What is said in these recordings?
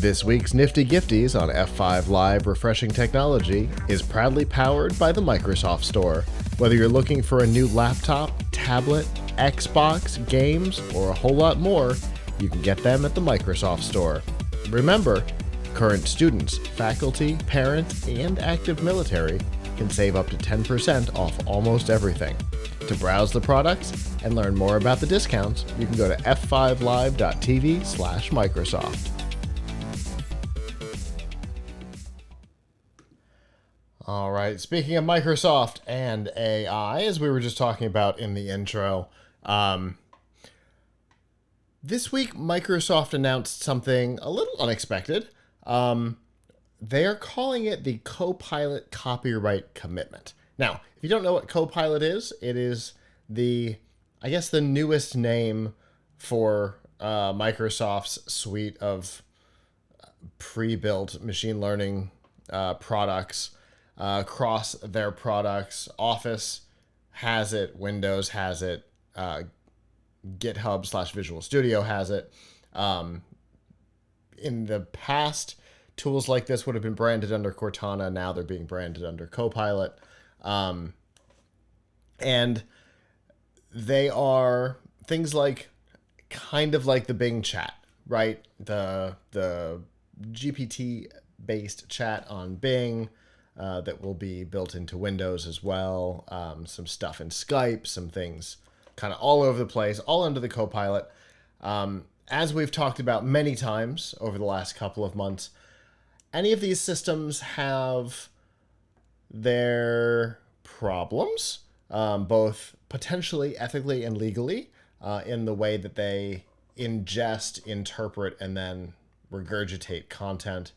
This week's Nifty Gifties on F5 Live Refreshing Technology is proudly powered by the Microsoft Store. Whether you're looking for a new laptop, tablet, Xbox, games, or a whole lot more, you can get them at the Microsoft Store. Remember, current students, faculty, parents, and active military can save up to 10% off almost everything. To browse the products and learn more about the discounts, you can go to f5live.tv/Microsoft. All right, speaking of Microsoft and AI, as we were just talking about in the intro, this week Microsoft announced something a little unexpected. They are calling it the Copilot copyright commitment. Now, if you don't know what Copilot is, it is the newest name for Microsoft's suite of pre-built machine learning products across their products. Office has it, Windows has it, GitHub/Visual Studio has it. In the past, tools like this would have been branded under Cortana. Now they're being branded under Copilot. And they are things like kind of like the Bing chat, right? The GPT-based chat on Bing that will be built into Windows as well. Some stuff in Skype, some things kind of all over the place, all under the Copilot. As we've talked about many times over the last couple of months, any of these systems have their problems, both potentially, ethically, and legally, in the way that they ingest, interpret, and then regurgitate content.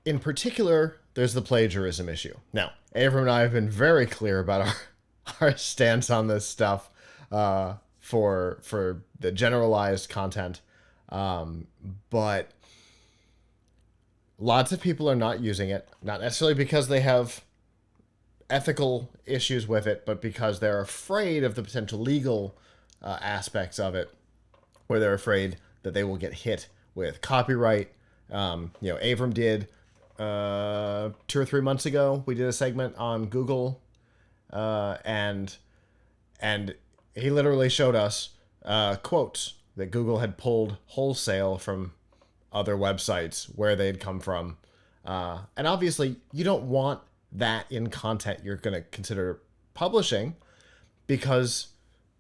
In particular, there's the plagiarism issue. Now, Avram and I have been very clear about our stance on this stuff for the generalized content. But lots of people are not using it, not necessarily because they have ethical issues with it, but because they're afraid of the potential legal aspects of it, where they're afraid that they will get hit with copyright. Avram did 2 or 3 months ago, we did a segment on Google, and he literally showed us quotes that Google had pulled wholesale from other websites where they'd come from. And obviously, you don't want that in content you're going to consider publishing, because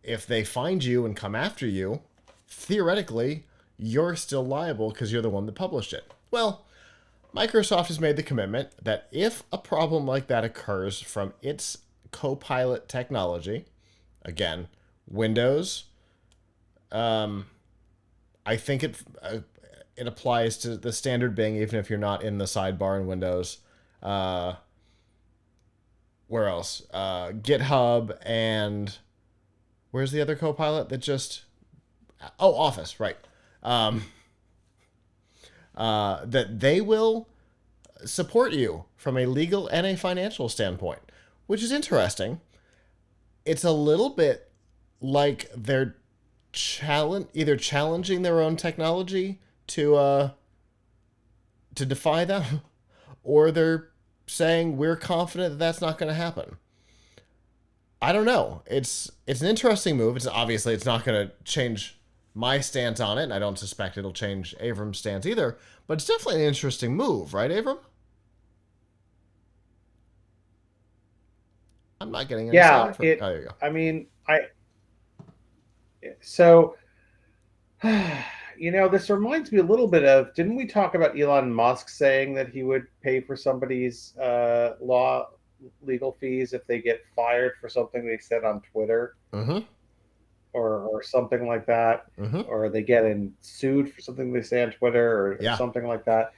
if they find you and come after you, theoretically, you're still liable because you're the one that published it. Well, Microsoft has made the commitment that if a problem like that occurs from its Copilot technology, again, Windows, I think it applies to the standard Bing, even if you're not in the sidebar in Windows. Where else? GitHub, and where's the other Copilot that just... Oh, Office, right. That they will support you from a legal and a financial standpoint, which is interesting. It's a little bit like they're either challenging their own technology to defy them, or they're saying we're confident that that's not going to happen. I don't know. It's an interesting move. It's not going to change my stance on it, and I don't suspect it'll change Avram's stance either, but it's definitely an interesting move, right, Avram? I'm not getting any sound from... Oh, there you go. I mean, this reminds me a little bit of, didn't we talk about Elon Musk saying that he would pay for somebody's legal fees if they get fired for something they said on Twitter? Mm-hmm. Or something like that, mm-hmm. Or they get sued for something they say on Twitter, or something like that.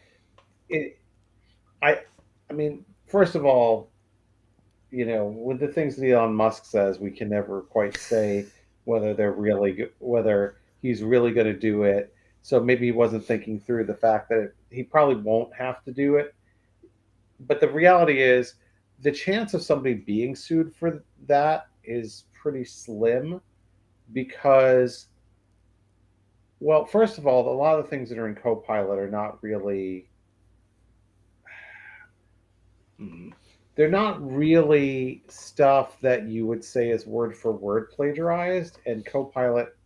I mean, first of all, with the things that Elon Musk says, we can never quite say whether whether he's really going to do it. So maybe he wasn't thinking through the fact that he probably won't have to do it. But the reality is, the chance of somebody being sued for that is pretty slim, because Well, first of all, a lot of the things that are in Copilot are not really. Hmm, they're not really stuff that you would say is word for word plagiarized. And Copilot,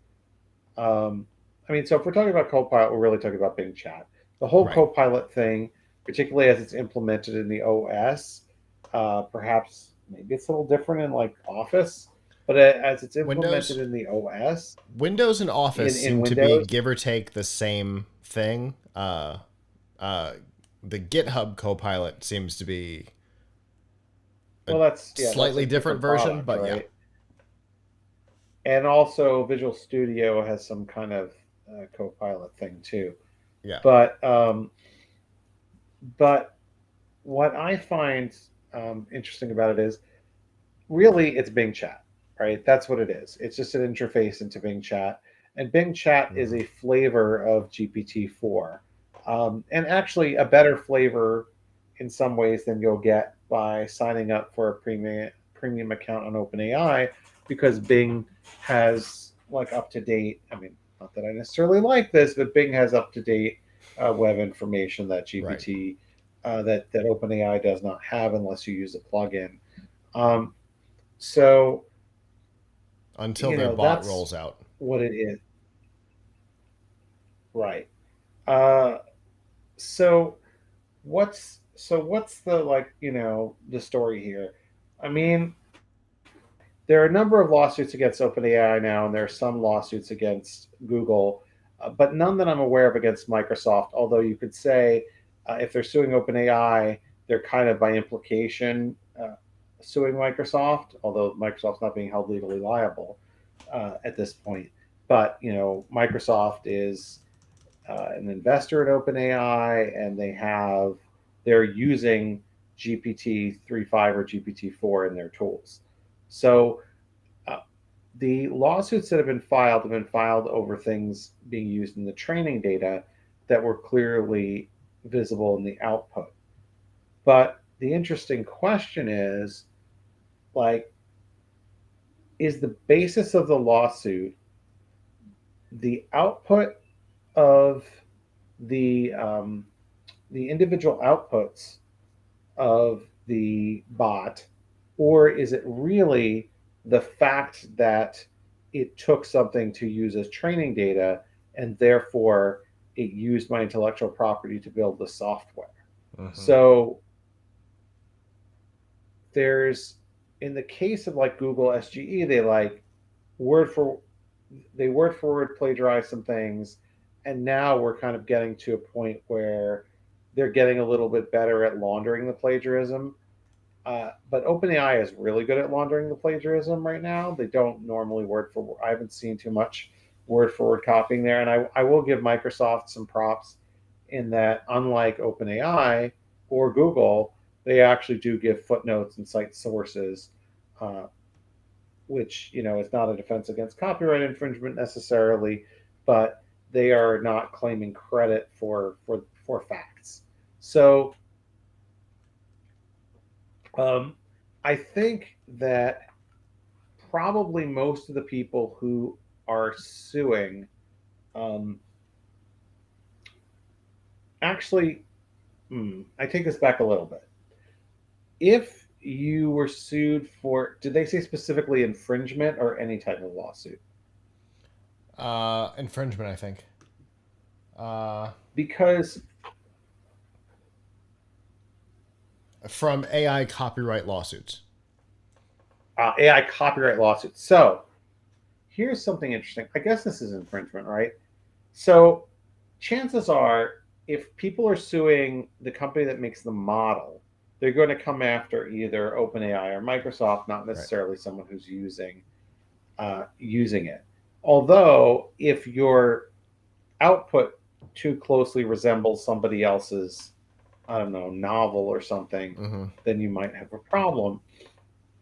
um, I mean, so if we're talking about Copilot, we're really talking about Bing Chat. The whole Right. Copilot thing, particularly as it's implemented in the OS, perhaps maybe it's a little different in like Office, but as it's implemented Windows in the OS Windows and Office in seem to be Windows, give or take the same thing. Uh, the GitHub Copilot seems to be a well, that's a slightly different different version, product, but yeah, right? And also Visual Studio has some kind of Copilot thing too. yeah, But but what I find interesting about it is really it's Bing Chat, right? That's what it is. It's just an interface into Bing Chat, and Bing Chat is hmm a flavor of GPT-4, and actually a better flavor in some ways than you'll get by signing up for a premium account on OpenAI, because Bing has like up to date. I mean, not that I necessarily like this, but Bing has up to date web information that right. GPT that OpenAI does not have unless you use a plugin. Um, so, Until their bot that's rolls out. what it is. Right. Uh, so what's the like, the story here? I mean, there are a number of lawsuits against OpenAI now, and there are some lawsuits against Google, but none that I'm aware of against Microsoft. Although you could say if they're suing OpenAI, they're kind of by implication suing Microsoft, although Microsoft's not being held legally liable at this point. But Microsoft is an investor at OpenAI, and they're using GPT 3.5 or GPT-4 in their tools. So uh, the lawsuits that have been filed over things being used in the training data that were clearly visible in the output. But the interesting question is, like, is the basis of the lawsuit the output of the um, the individual outputs of the bot, or is it really the fact that it took something to use as training data and therefore it used my intellectual property to build the software? hmm So there's, in the case of like Google SGE, word for word for word plagiarize some things, and now we're kind of getting to a point where they're getting a little bit better at laundering the plagiarism. But OpenAI is really good at laundering the plagiarism right now. They don't normally word for word. I haven't seen too much word for word copying there, and I will give Microsoft some props in that, unlike OpenAI or Google, they actually do give footnotes and cite sources, uh, which is not a defense against copyright infringement necessarily, but they are not claiming credit for facts. So um, I think that probably most of the people who are suing, um, actually, I take this back a little bit. If you were sued for, did they say specifically infringement or any type of lawsuit? Infringement, I think. Uh, Because from AI copyright lawsuits. AI copyright lawsuits. So here's something interesting. I guess this is infringement, right? So chances are, if people are suing the company that makes the model, they're going to come after either OpenAI or Microsoft, not Right. necessarily someone who's using it. Although, if your output too closely resembles somebody else's, I don't know, novel or something, hmm then you might have a problem.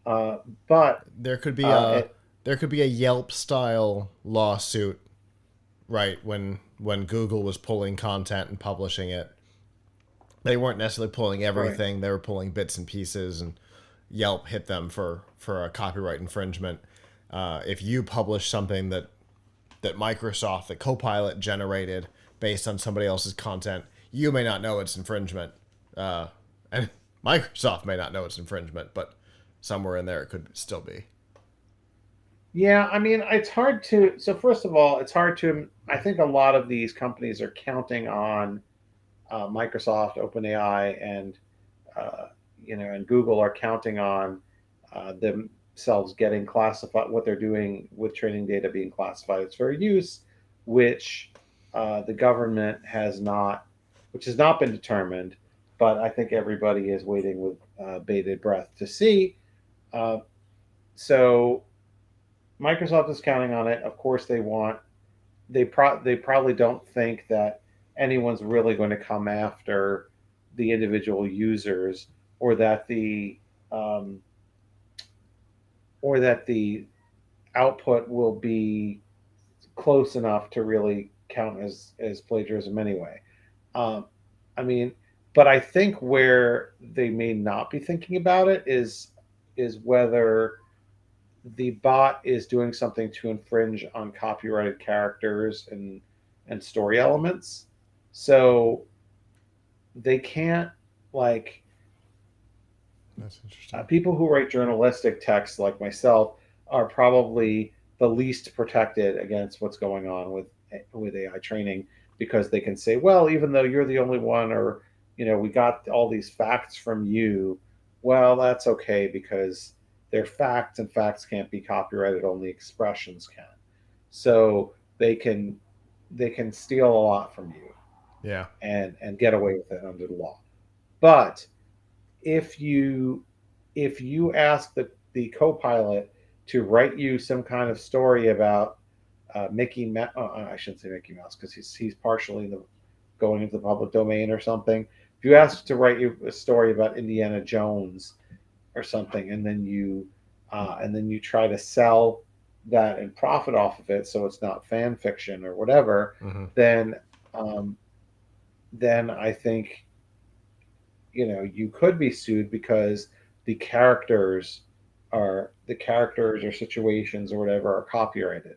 Uh, but There could be uh, a it, there could be a Yelp style lawsuit, right? When Google was pulling content and publishing it, they weren't necessarily pulling right, everything; they were pulling bits and pieces, and Yelp hit them for a copyright infringement. If you publish something that that Copilot generated based on somebody else's content, you may not know it's infringement. And Microsoft may not know it's infringement, but somewhere in there it could still be. Yeah, I mean, it's hard to. So first of all, it's hard to. I think a lot of these companies are counting on Microsoft, OpenAI, and and Google are counting on themselves getting classified, what they're doing with training data being classified as fair use, which the government has not, which has not been determined. But I think everybody is waiting with bated breath to see. Uh, so Microsoft is counting on it. Of course, they probably don't think that anyone's really going to come after the individual users, or that um, the output will be close enough to really count as plagiarism anyway. Um, I mean, but I think where they may not be thinking about it is whether the bot is doing something to infringe on copyrighted characters and story elements. So they can't, like, That's interesting. people who write journalistic text like myself are probably the least protected against what's going on with AI training, because they can say, well, even though you're the only one, or we got all these facts from you, well, that's okay because they're facts, and facts can't be copyrighted, only expressions can. So they can steal a lot from you, Yeah. and get away with it under the law. But if you ask the Copilot to write you some kind of story about I shouldn't say Mickey Mouse, because he's partially going into the public domain or something. If you ask to write you a story about Indiana Jones or something, and then you try to sell that and profit off of it, so it's not fan fiction or whatever, Mm-hmm. um, then I think you could be sued, because the characters or situations or whatever are copyrighted.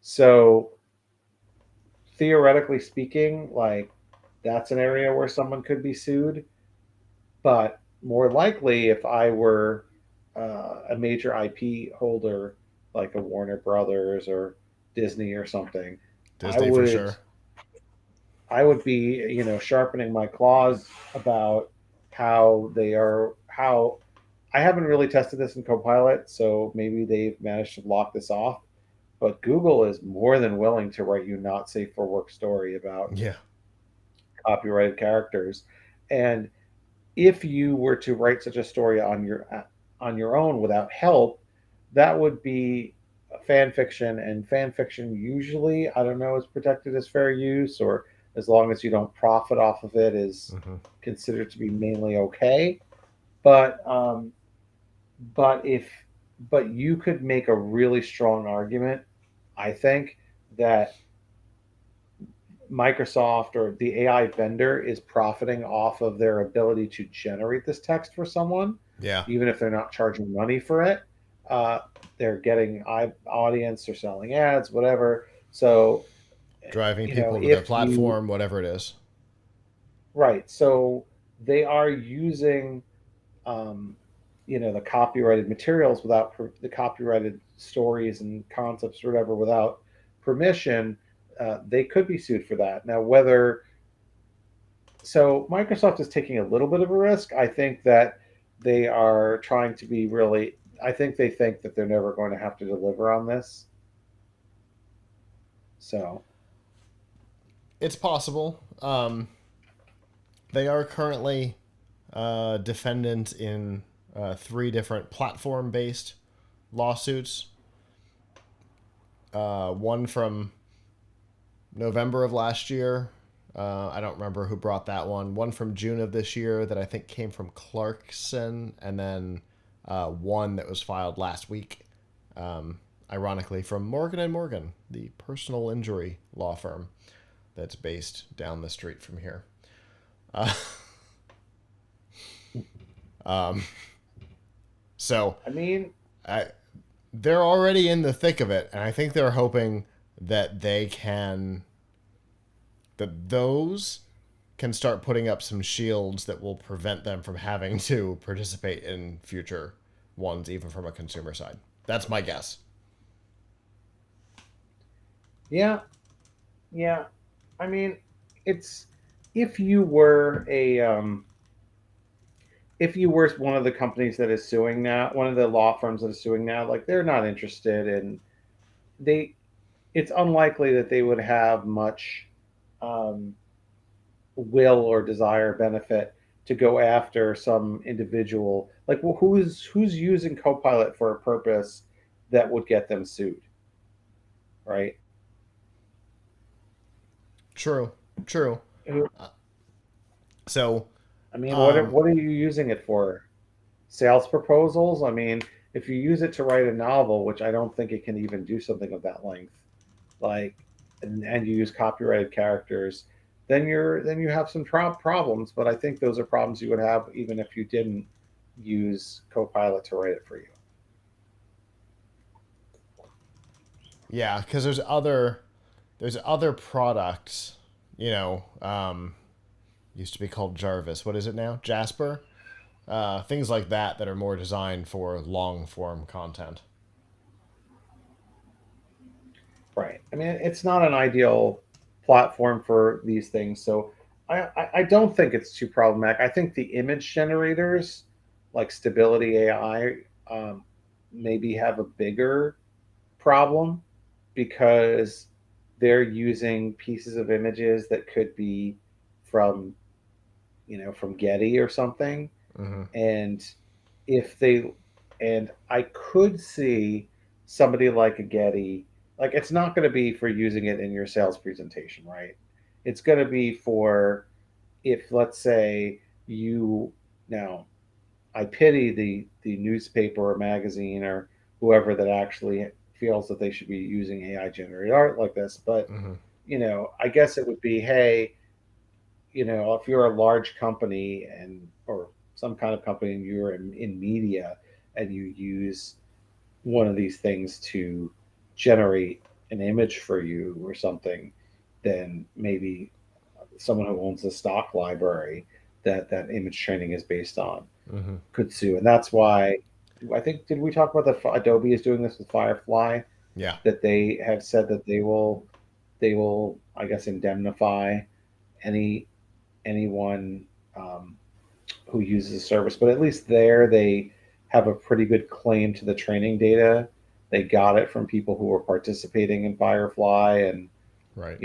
So theoretically speaking, like, that's an area where someone could be sued. But more likely, if I were a major IP holder, like a Warner Brothers or Disney or something, I Disney for would sure. I would be, sharpening my claws about how I haven't really tested this in Copilot, so maybe they've managed to lock this off. But Google is more than willing to write you not safe for work story about Yeah. copyrighted characters. And if you were to write such a story on your own without help, that would be fan fiction, and fan fiction usually, I don't know, is protected as fair use, or as long as you don't profit off of it, is Mm-hmm. considered to be mainly okay. But um, but if but you could make a really strong argument, I think, that Microsoft or the AI vendor is profiting off of their ability to generate this text for someone, Yeah. even if they're not charging money for it. Uh, they're getting audience or selling ads, whatever. So, Driving people to their if you platform, whatever it is. right, so they are using, um, the copyrighted materials without the copyrighted stories and concepts or whatever without permission. They could be sued for that. Now, whether so Microsoft is taking a little bit of a risk. I think that they are trying to be really. I think they think that they're never going to have to deliver on this. So It's possible. They are currently defendant in 3 different platform-based lawsuits. One from November of last year. I don't remember who brought that one. One from June of this year that I think came from Clarkson, and then one that was filed last week, ironically, from Morgan and Morgan, the personal injury law firm that's based down the street from here. Uh, so I mean, I, they're already in the thick of it, and I think they're hoping that those can start putting up some shields that will prevent them from having to participate in future ones, even from a consumer side. That's my guess. Yeah, yeah. I mean, it's if you were a if you were one of the companies that is suing now, one of the law firms that is suing now, like they're not interested in they. It's unlikely that they would have much um, will or desire benefit to go after some individual. Like, well, who's using Copilot for a purpose that would get them sued, right? True. True. So, I mean, um, what are you using it for? Sales proposals? I mean, if you use it to write a novel, which I don't think it can even do something of that length, like, and you use copyrighted characters, then you have some problems. But I think those are problems you would have even if you didn't use Copilot to write it for you. yeah, because there's other products, used to be called Jarvis. What is it now? Jasper. Things like that are more designed for long form content. Right. I mean, it's not an ideal platform for these things. So I don't think it's too problematic. I think the image generators, like Stability AI, maybe have a bigger problem because they're using pieces of images that could be from, from Getty or something. Mm-hmm. And if they, and I could see somebody like a Getty, like it's not going to be for using it in your sales presentation, right? It's going to be for if, let's say, you, now I pity the newspaper or magazine or whoever that actually feels that they should be using AI generated art like this. But, Mm-hmm. I guess it would be, hey, if you're a large company and or some kind of company and you're in media and you use one of these things to generate an image for you or something, then maybe someone who owns the stock library that image training is based on Mm-hmm. could sue. And that's why I think, did we talk about that Adobe is doing this with Firefly, Yeah. that they have said that they will, I guess, indemnify any anyone um, who uses the service. But at least there, they have a pretty good claim to the training data. They got it from people who were participating in Firefly, and Right.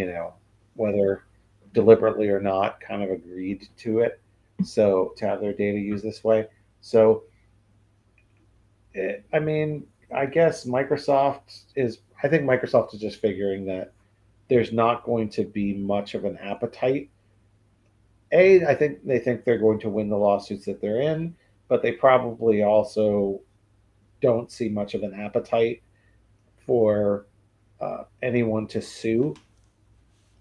whether deliberately or not, kind of agreed to it. So to have their data used this way. So I mean, I guess Microsoft is. I think Microsoft is just figuring that there's not going to be much of an appetite. I think they think they're going to win the lawsuits that they're in, but they probably also don't see much of an appetite for anyone to sue,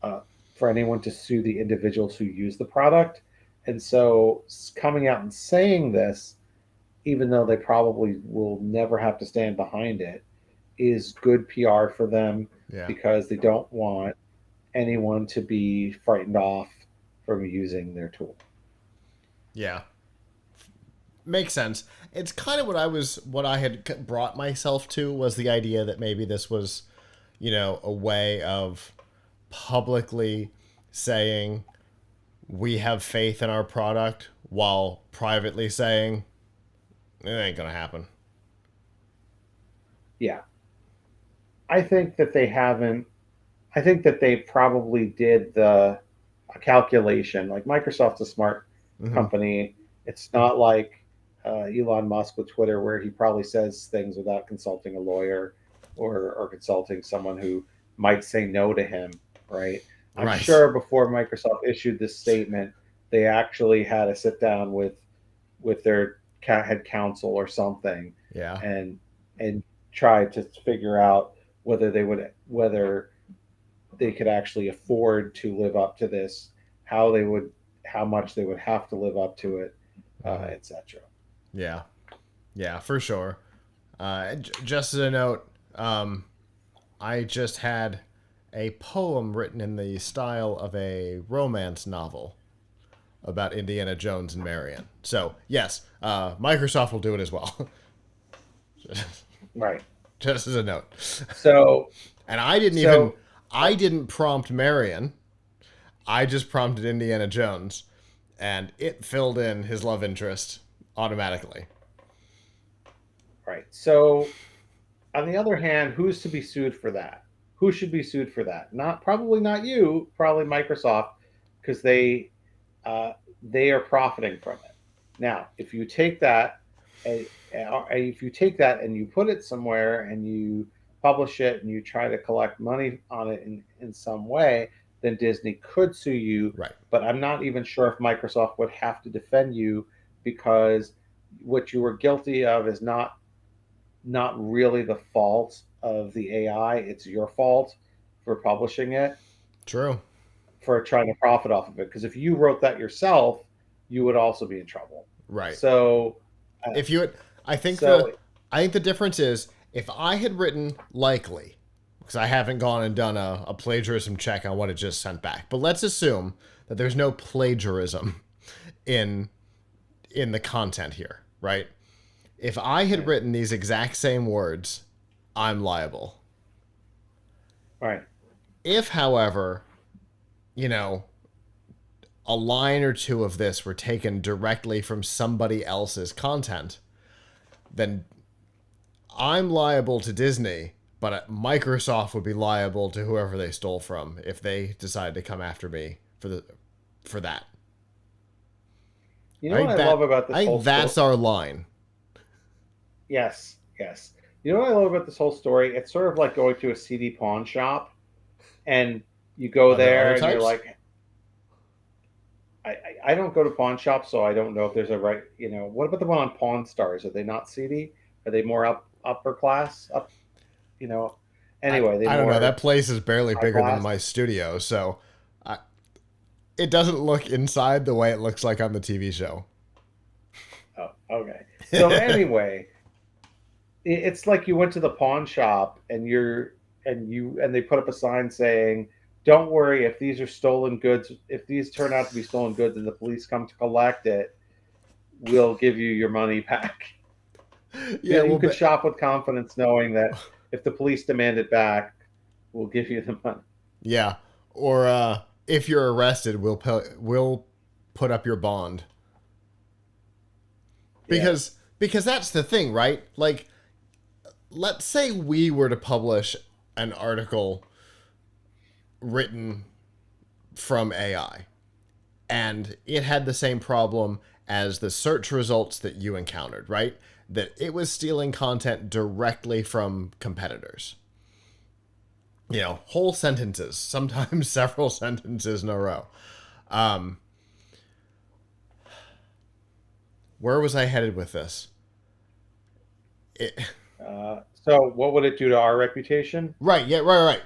uh, for anyone to sue the individuals who use the product. And so, coming out and saying this, even though they probably will never have to stand behind it, is good PR for them Yeah. because they don't want anyone to be frightened off from using their tool. Yeah. Makes sense. It's kind of what I had brought myself to was the idea that maybe this was, a way of publicly saying we have faith in our product while privately saying it ain't gonna happen. Yeah. I think that they haven't. I think that they probably did the a calculation. Like Microsoft's a smart Mm-hmm. company. It's not like Elon Musk with Twitter, where he probably says things without consulting a lawyer or consulting someone who might say no to him. Right. I'm Right. sure before Microsoft issued this statement, they actually had a sit down with their head counsel or something, Yeah. and tried to figure out whether they could actually afford to live up to this, how they would, how much they would have to live up to it, Mm-hmm. etc. Yeah. Yeah, for sure. Just as a note, I just had a poem written in the style of a romance novel about Indiana Jones and Marion. So yes, Microsoft will do it as well. Right. Just as a note. So And I didn't prompt Marion. I just prompted Indiana Jones, and it filled in his love interest automatically. right. So on the other hand, who's to be sued for that? Who should be sued for that? Probably not you, probably Microsoft, because uh, they are profiting from it. Now, if you take that and you put it somewhere and you publish it and you try to collect money on it in some way, then Disney could sue you. Right. But I'm not even sure if Microsoft would have to defend you, because what you were guilty of is not really the fault of the AI. It's your fault for publishing it, True. for trying to profit off of it. Because if you wrote that yourself, you would also be in trouble. Right. So, If you had, so I think the difference is if I had written likely, because I haven't gone and done a plagiarism check on what it just sent back. But let's assume that there's no plagiarism in the content here, right? If I had written these exact same words, I'm liable. right, If, however, you know, a line or two of this were taken directly from somebody else's content, then I'm liable to Disney, but Microsoft would be liable to whoever they stole from if they decide to come after me for that. you know what I love about this whole That's story? our line. Yes, yes. You know what I love about this whole story? It's sort of like going to a CD pawn shop, and you go Are there there other and you're types? like, I don't go to pawn shops, so I don't know if there's a right. What about the one on Pawn Stars? Are they not CD? Are they more upper class? You know. Anyway, they I don't know. more That place is barely high bigger than class. my studio, so I, it doesn't look inside the way it looks like on the TV show. Oh, okay. So anyway, it's like you went to the pawn shop and they put up a sign saying, "Don't worry, if these are stolen goods, if these turn out to be stolen goods and the police come to collect it, we'll give you your money back." Yeah, You well, could shop with confidence knowing that if the police demand it back, we'll give you the money. yeah. Or if you're arrested, we'll put up your bond. Yeah. Because that's the thing, right? Like, let's say we were to publish an article written from AI and it had the same problem as the search results that you encountered, right? That it was stealing content directly from competitors. Whole sentences, sometimes several sentences in a row. Um, where was I headed with this? It, So what would it do to our reputation? right, yeah, right.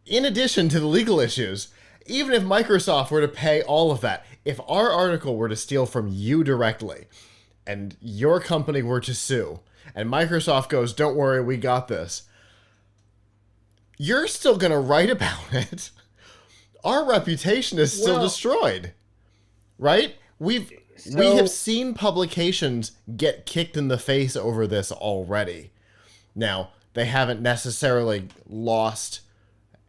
In addition to the legal issues, even if Microsoft were to pay all of that, if our article were to steal from you directly and your company were to sue, and Microsoft goes, "Don't worry, we got this," you're still going to write about it. Our reputation is still Well, destroyed, right? We have so seen publications get kicked in the face over this already. Now, they haven't necessarily lost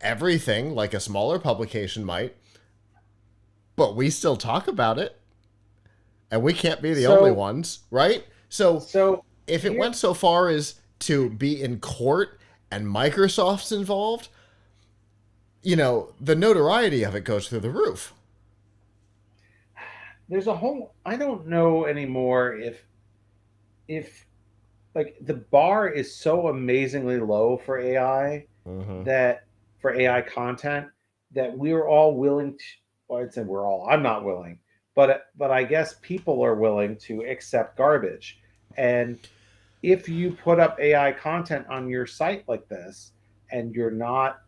everything like a smaller publication might, but we still talk about it, and we can't be the only so ones, right? So so if it here went so far as to be in court and Microsoft's involved, the notoriety of it goes through the roof. there's a whole I don't know anymore if like the bar is so amazingly low for AI, Mm-hmm. that for AI content, that we're all willing to, well, I'd say we're all, I'm not willing, but I guess people are willing to accept garbage. And if you put up AI content on your site like this, and you're not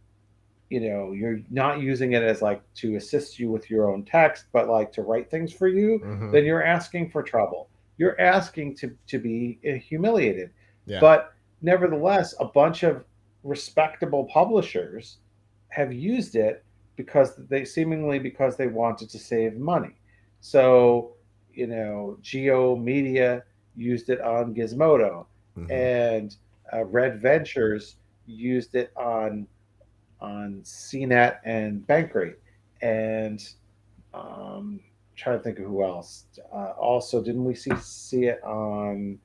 using it as like to assist you with your own text, but like to write things for you, Mm-hmm. then you're asking for trouble. You're asking to be humiliated. Yeah. But nevertheless, a bunch of respectable publishers have used it because they wanted to save money. So, Geo Media used it on Gizmodo, Mm-hmm. and Red Ventures used it on CNET and Bankrate, and um, trying to think of who else. Also, didn't we see it on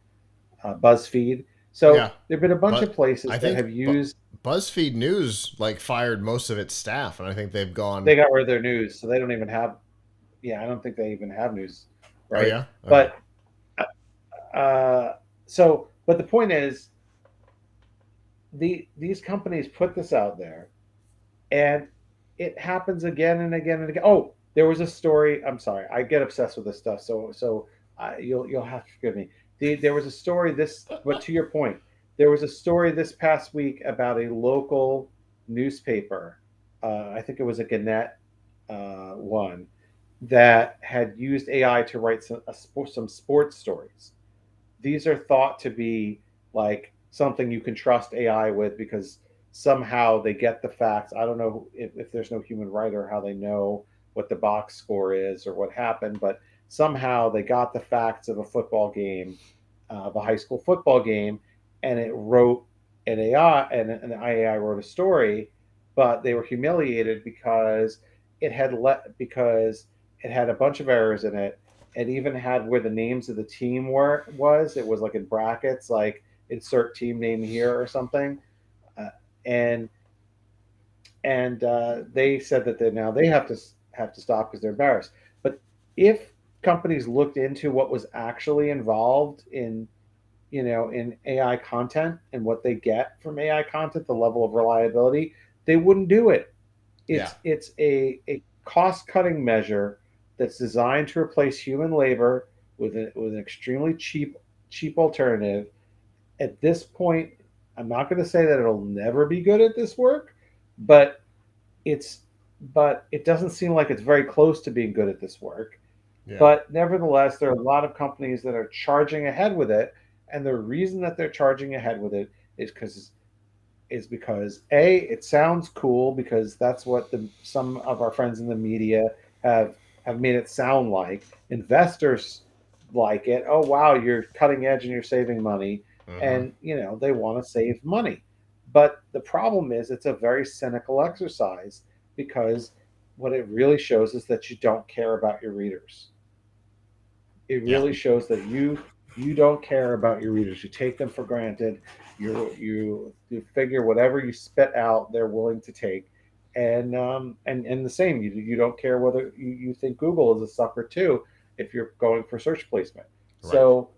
BuzzFeed? So Yeah, there've been a bunch of but I places that think have used. BuzzFeed News like fired most of its staff, and I think they've gone. They got rid of their news, so they don't even have. Yeah, I don't think they even have news, Oh right? yeah, okay. But but the point is, these companies put this out there, and it happens again and again and again. Oh, there was a story. I'm sorry, I get obsessed with this stuff. So you'll have to forgive me. There was a story but to your point, there was a story this past week about a local newspaper. I think it was a Gannett one that had used AI to write some sports stories. These are thought to be like something you can trust AI with because somehow they get the facts. I don't know if there's no human writer, how they know what the box score is or what happened, but somehow they got the facts of a football game, of a high school football game, and it wrote an AI, and an AI wrote a story, but they were humiliated because it had a bunch of errors in it. It even had where the names of the team it was like in brackets, like insert team name here or something, uh, and they said that now they have to stop because they're embarrassed. But if companies looked into what was actually involved in AI content and what they get from AI content, the level of reliability, they wouldn't do it. Yeah, It's a cost cutting measure that's designed to replace human labor with an extremely cheap alternative. At this point, I'm not going to say that it'll never be good at this work, but it's but it doesn't seem like it's very close to being good at this work. yeah, But nevertheless, there are a lot of companies that are charging ahead with it, and the reason that they're charging ahead with it is because a it sounds cool because that's what some of our friends in the media have have made it sound like. Investors like it. Oh wow, you're cutting edge and you're saving money, mm-hmm. and they want to save money. But the problem is it's a very cynical exercise because what it really shows is that you don't care about your readers. It Yeah, really shows that you don't care about your readers. You take them for granted. You figure whatever you spit out, they're willing to take, and the same. You don't care whether you think Google is a sucker too if you're going for search placement. right. So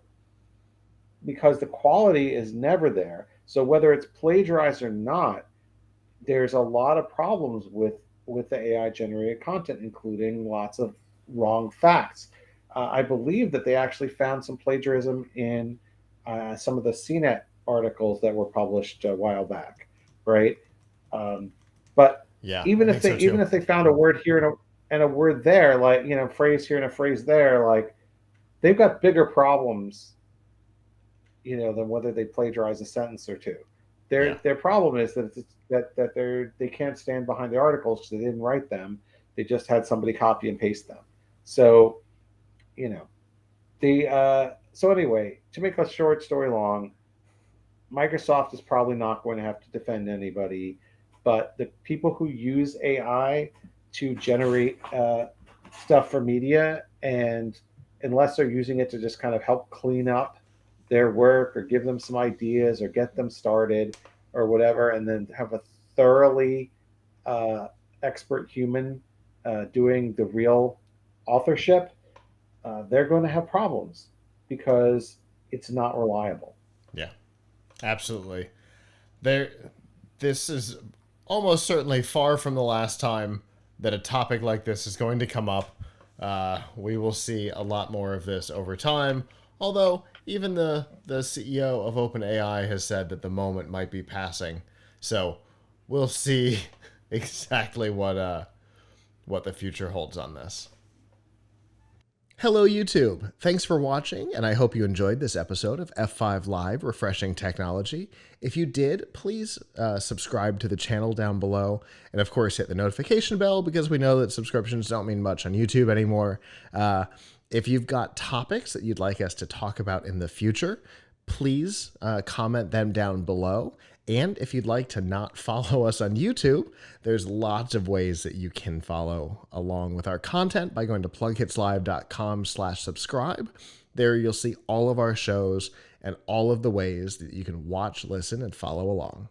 because the quality is never there. So whether it's plagiarized or not, there's a lot of problems with the AI generated content, including lots of wrong facts. I believe that they actually found some plagiarism in some of the CNET articles that were published a while back, right? Um, but Yeah, I even if think they so too. even if they found a word here and a word there, like phrase here and a phrase there, like they've got bigger problems than whether they plagiarize a sentence or two. Yeah, Their problem is that they can't stand behind the articles because they didn't write them. They just had somebody copy and paste them. So you know the so anyway, to make a short story long, Microsoft is probably not going to have to defend anybody, but the people who use AI to generate stuff for media, and unless they're using it to just kind of help clean up their work or give them some ideas or get them started or whatever, and then have a thoroughly uh, expert human doing the real authorship, they're going to have problems because it's not reliable. yeah, absolutely. There, this is almost certainly far from the last time that a topic like this is going to come up. We will see a lot more of this over time. Although even the CEO of OpenAI has said that the moment might be passing, so we'll see exactly what the future holds on this. Hello, YouTube. Thanks for watching, and I hope you enjoyed this episode of F5 Live Refreshing Technology. If you did, please subscribe to the channel down below, and of course hit the notification bell, because we know that subscriptions don't mean much on YouTube anymore. If you've got topics that you'd like us to talk about in the future, please comment them down below. And if you'd like to not follow us on YouTube, there's lots of ways that you can follow along with our content by going to plughitslive.com/subscribe. There you'll see all of our shows and all of the ways that you can watch, listen, and follow along.